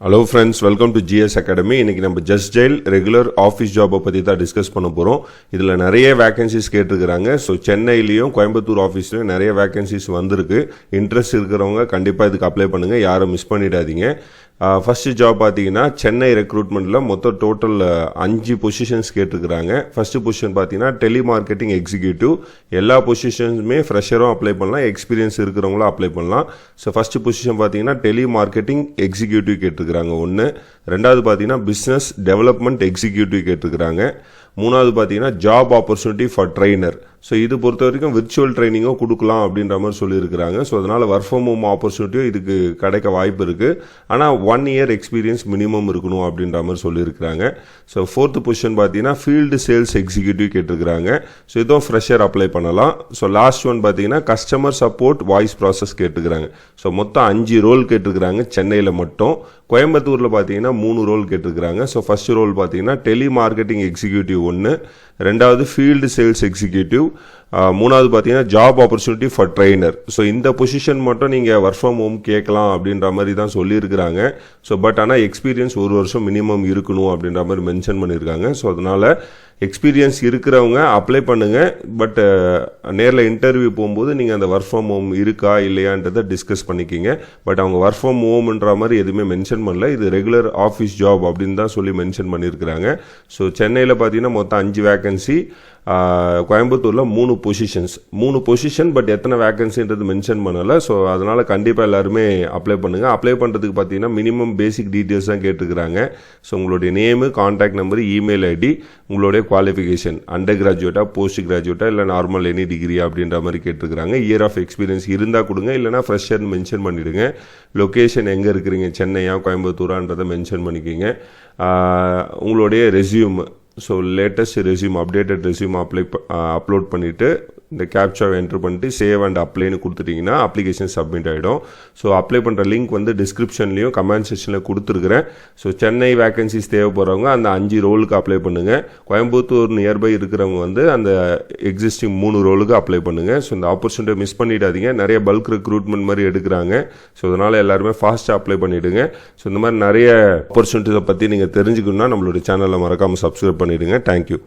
Hello friends, welcome to GS academy. இன்றைக்கி நம்ம just jail regular office ஜாப்பை பற்றி தான் டிஸ்கஸ் பண்ண போகிறோம். இதில் நிறைய வேகன்சிஸ் கேட்டிருக்கிறாங்க. ஸோ சென்னையிலையும் கோயம்புத்தூர் ஆஃபீஸ்லையும் நிறைய வேகன்சிஸ் வந்திருக்கு. இன்ட்ரெஸ்ட் இருக்கிறவங்க கண்டிப்பாக இதுக்கு அப்ளை பண்ணுங்கள், யாரும் மிஸ் பண்ணிடாதீங்க. ஃபஸ்ட்டு ஜாப் பார்த்தீங்கன்னா சென்னை ரெக்ரூட்மெண்ட்டில் மொத்தம் டோட்டல் 5 பொசிஷன்ஸ் கேட்டிருக்கிறாங்க. ஃபஸ்ட்டு பொசிஷன் பார்த்தீங்கன்னா டெலிமார்க்கெட்டிங் எக்ஸிக்யூட்டிவ். எல்லா பொசிஷன்ஸுமே ஃப்ரெஷரும் அப்ளை பண்ணலாம், எக்ஸ்பீரியன்ஸ் இருக்கிறவங்களும் அப்ளை பண்ணலாம். ஸோ ஃபஸ்ட்டு பொசிஷன் பார்த்தீங்கன்னா டெலிமார்க்கெட்டிங் எக்ஸிக்யூட்டிவ் கேட்டிருக்கிறாங்க ஒன்று. ரெண்டாவது பார்த்தீங்கன்னா பிஸ்னஸ் டெவலப்மெண்ட் எக்ஸிக்யூட்டிவ் கேட்டிருக்கிறாங்க. மூணாவது பார்த்தீங்கன்னா job opportunity for trainer. So இது பொறுத்த வரைக்கும் விர்ச்சுவல் ட்ரைனிங்கும் கொடுக்கலாம் அப்படின்ற மாதிரி சொல்லியிருக்கிறாங்க. ஸோ அதனால் ஒர்க் ஃப்ரம் ஹோம் ஆப்பர்ச்சுனிட்டியும் இதுக்கு கிடைக்க வாய்ப்பு இருக்குது. ஆனால் 1 இயர் எக்ஸ்பீரியன்ஸ் மினிமம் இருக்கணும் அப்படின்ற மாதிரி சொல்லியிருக்கிறாங்க. ஸோ ஃபோர்த்து பொசிஷன் பார்த்தீங்கன்னா ஃபீல்டு சேல்ஸ் எக்ஸிக்யூட்டிவ் கேட்டிருக்கிறாங்க. ஸோ இதுவும் ஃப்ரெஷர் அப்ளை பண்ணலாம். ஸோ லாஸ்ட் ஒன் பார்த்தீங்கன்னா கஸ்டமர் சப்போர்ட் வாய்ஸ் ப்ராசஸ் கேட்டிருக்கிறாங்க. ஸோ மொத்தம் 5 ரோல் கேட்டிருக்கிறாங்க சென்னையில் மட்டும். கோயம்புத்தூரில் பார்த்தீங்கன்னா 3 ரோல் கேட்டிருக்கிறாங்க. ஸோ ஃபஸ்ட் ரோல் பார்த்தீங்கன்னா டெலிமார்க்கெட்டிங் எக்ஸிக்யூட்டிவ் ஒன்று, ரெண்டாவது ஃபீல்டு சேல்ஸ் எக்ஸிக்யூட்டிவ், மூணாவது பார்த்தீங்கன்னா job opportunity for trainer. So இந்த பொசிஷன் மட்டும் நீங்கள் ஒர்க் ஃப்ரம் ஹோம் கேட்கலாம் அப்படின்ற மாதிரி தான் சொல்லியிருக்கிறாங்க. ஸோ பட் ஆனால் எக்ஸ்பீரியன்ஸ் 1 வருஷம் மினிமம் இருக்கணும் அப்படின்ற மாதிரி மென்ஷன் பண்ணியிருக்காங்க. ஸோ அதனால் எக்ஸ்பீரியன்ஸ் இருக்கிறவங்க அப்ளை பண்ணுங்கள். பட் நேரில் இன்டர்வியூ போகும்போது நீங்கள் அந்த ஒர்க் ஃப்ரம் ஹோம் இருக்கா இல்லையான்றதை டிஸ்கஸ் பண்ணிக்கிங்க. பட் அவங்க ஒர்க் ஃப்ரம் ஹோம்ன்ற மாதிரி எதுவுமே மென்ஷன் பண்ணல. இது ரெகுலர் ஆஃபீஸ் ஜாப் அப்படின்னு தான் சொல்லி மென்ஷன் பண்ணியிருக்கிறாங்க. ஸோ சென்னையில் பார்த்தீங்கன்னா மொத்தம் 5 வேகன்சி, கோயம்புத்தூரில் 3 பொசிஷன். பட் எத்தனை வேகன்சின்றது மென்ஷன் பண்ணலை. ஸோ அதனால் கண்டிப்பாக எல்லாருமே அப்ளை பண்ணுங்கள். அப்ளை பண்ணுறதுக்கு பார்த்தீங்கன்னா மினிமம் பேசிக் டீட்டெயில்ஸ் தான் கேட்டுக்கிறாங்க. ஸோ உங்களுடைய name, contact number, email ID, உங்களுடைய குவாலிஃபிகேஷன் அண்டர் கிராஜுவேட்டாக, போஸ்ட் கிராஜுவேட்டாக, இல்லை நார்மல் எனி டிகிரி அப்படின்ற மாதிரி கேட்டுருக்குறாங்க. இயர் ஆஃப் எக்ஸ்பீரியன்ஸ் இருந்தால் கொடுங்க, இல்லைனா ஃப்ரெஷர்னு மென்ஷன் பண்ணிவிடுங்க. லொக்கேஷன் எங்கே இருக்கிறீங்க, சென்னையா கோயம்புத்தூரான்றதை மென்ஷன் பண்ணிக்கிங்க. உங்களுடைய resume, so latest resume, updated resume upload பண்ணிவிட்டு இந்த கேப்சாவை என்ட்ரு பண்ணிட்டு சேவ் அண்ட் அப்ளைன்னு கொடுத்துட்டிங்கன்னா அப்ளிகேஷன் சப்மிட் ஆகிடும். ஸோ அப்ளை பண்ணுற லிங்க் வந்து டிஸ்கிரிப்ஷன்லேயும் கமெண்ட் செக்ஷனில் கொடுத்துருக்குறேன். ஸோ சென்னை வேகன்சிஸ் தேவைப்படுறவங்க அந்த 5 ரோலுக்கு அப்ளை பண்ணுங்கள். கோயம்புத்தூர் நியர்பை இருக்கிறவங்க வந்து அந்த எக்ஸிஸ்டிங் 3 ரோலுக்கு அப்ளை பண்ணுங்கள். ஸோ இந்த ஆப்பர்ச்சுனிட்டியை மிஸ் பண்ணிடாதீங்க. நிறைய பல்க் ரெக்ரூட்மெண்ட் மாதிரி எடுக்கிறாங்க. ஸோ அதனால் எல்லாருமே ஃபாஸ்ட்டாக அப்ளை பண்ணிவிடுங்க. ஸோ இந்த மாதிரி நிறைய ஆப்பர்ச்சுனிட்டிஸை பற்றி நீங்கள் தெரிஞ்சுக்கணுன்னா நம்மளுடைய சேனலில் மறக்காமல் சப்ஸ்கிரைப் பண்ணிவிடுங்க. தேங்க்யூ.